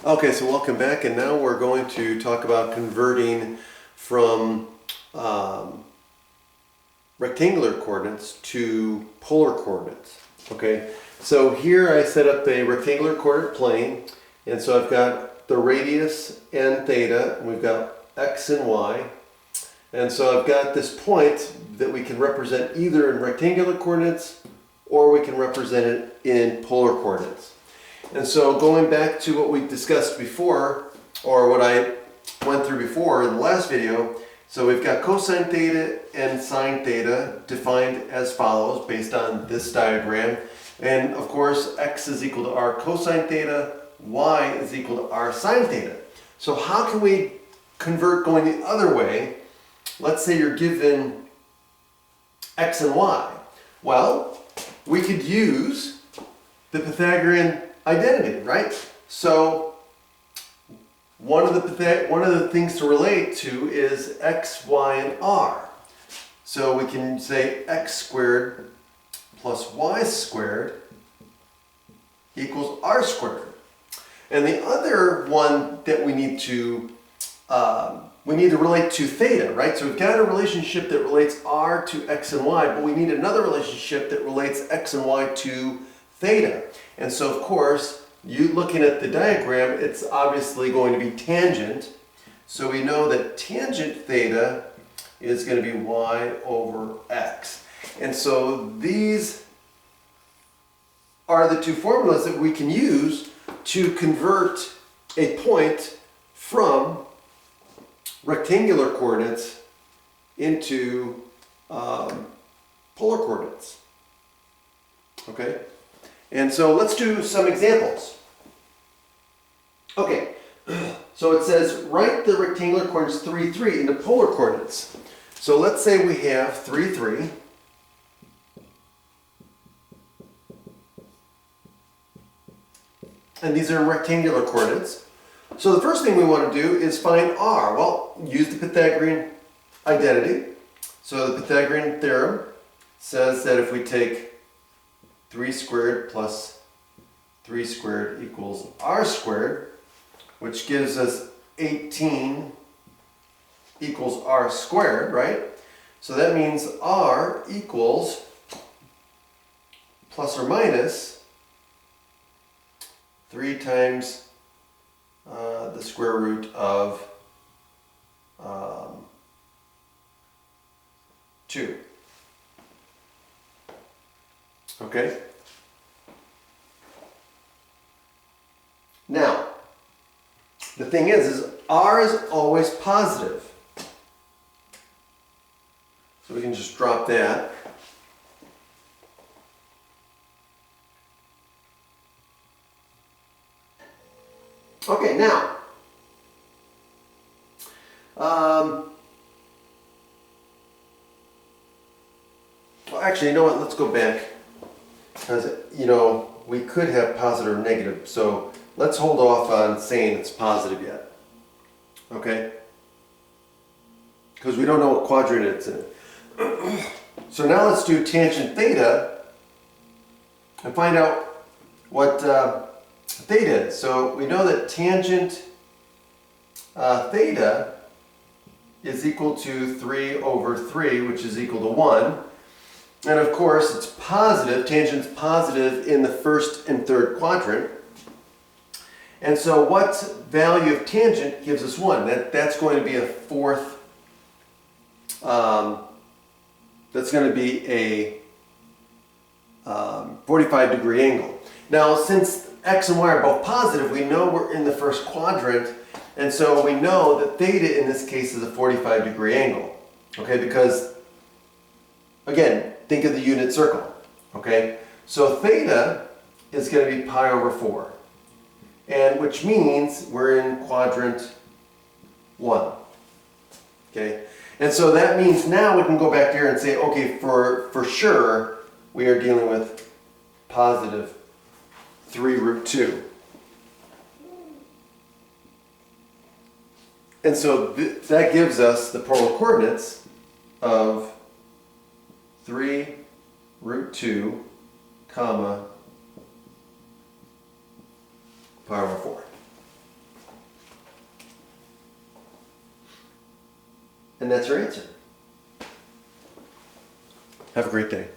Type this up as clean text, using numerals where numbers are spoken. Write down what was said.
Okay, so welcome back, and now we're going to talk about converting from rectangular coordinates to polar coordinates. Okay, so here I set up a rectangular coordinate plane, and so I've got the radius and theta, and we've got x and y, and so I've got this point that we can represent either in rectangular coordinates or we can represent it in polar coordinates. And so going back to what we discussed before, or what I went through before in the last video, so we've got cosine theta and sine theta defined as follows based on this diagram. And of course, x is equal to r cosine theta, y is equal to r sine theta. So how can we convert going the other way? Let's say you're given x and y. Well, we could use the Pythagorean identity, right? So one of the things to relate to is x, y, and r. So we can say x squared plus y squared equals r squared. And the other one that we need to relate to theta, right? So we've got a relationship that relates r to x and y, but we need another relationship that relates x and y to theta. And so of course, you looking at the diagram, it's obviously going to be tangent. So we know that tangent theta is going to be y over x. And so these are the two formulas that we can use to convert a point from rectangular coordinates into polar coordinates. Okay? And so let's do some examples. Okay, so it says write the rectangular coordinates 3, 3 into polar coordinates. So let's say we have 3, 3. And these are rectangular coordinates. So the first thing we want to do is find r. Well, use the Pythagorean identity. So the Pythagorean theorem says that if we take 3 squared plus 3 squared equals r squared, which gives us 18 equals r squared, right? So that means r equals plus or minus 3 times the square root of 2. Okay? Now, the thing is r is always positive. So we can just drop that. Okay, now, well, actually, you know what? Let's go back. Because, we could have positive or negative. So let's hold off on saying it's positive yet. Okay? Because we don't know what quadrant it's in. So now let's do tangent theta and find out what theta is. So we know that tangent theta is equal to 3 over 3, which is equal to 1. And of course, it's positive, tangent's positive in the first and third quadrant. And so what value of tangent gives us 1? That's going to be a fourth, that's going to be a 45-degree angle. Now, since x and y are both positive, we know we're in the first quadrant, and so we know that theta in this case is a 45-degree angle. Okay, because, again, think of the unit circle. Okay, so theta is going to be pi over 4, and which means we're in quadrant 1. Okay, and so that means now we can go back here and say, okay, for sure we are dealing with positive 3 root 2. And so that gives us the polar coordinates of 3 root 2, comma, pi over 4. And that's our answer. Have a great day.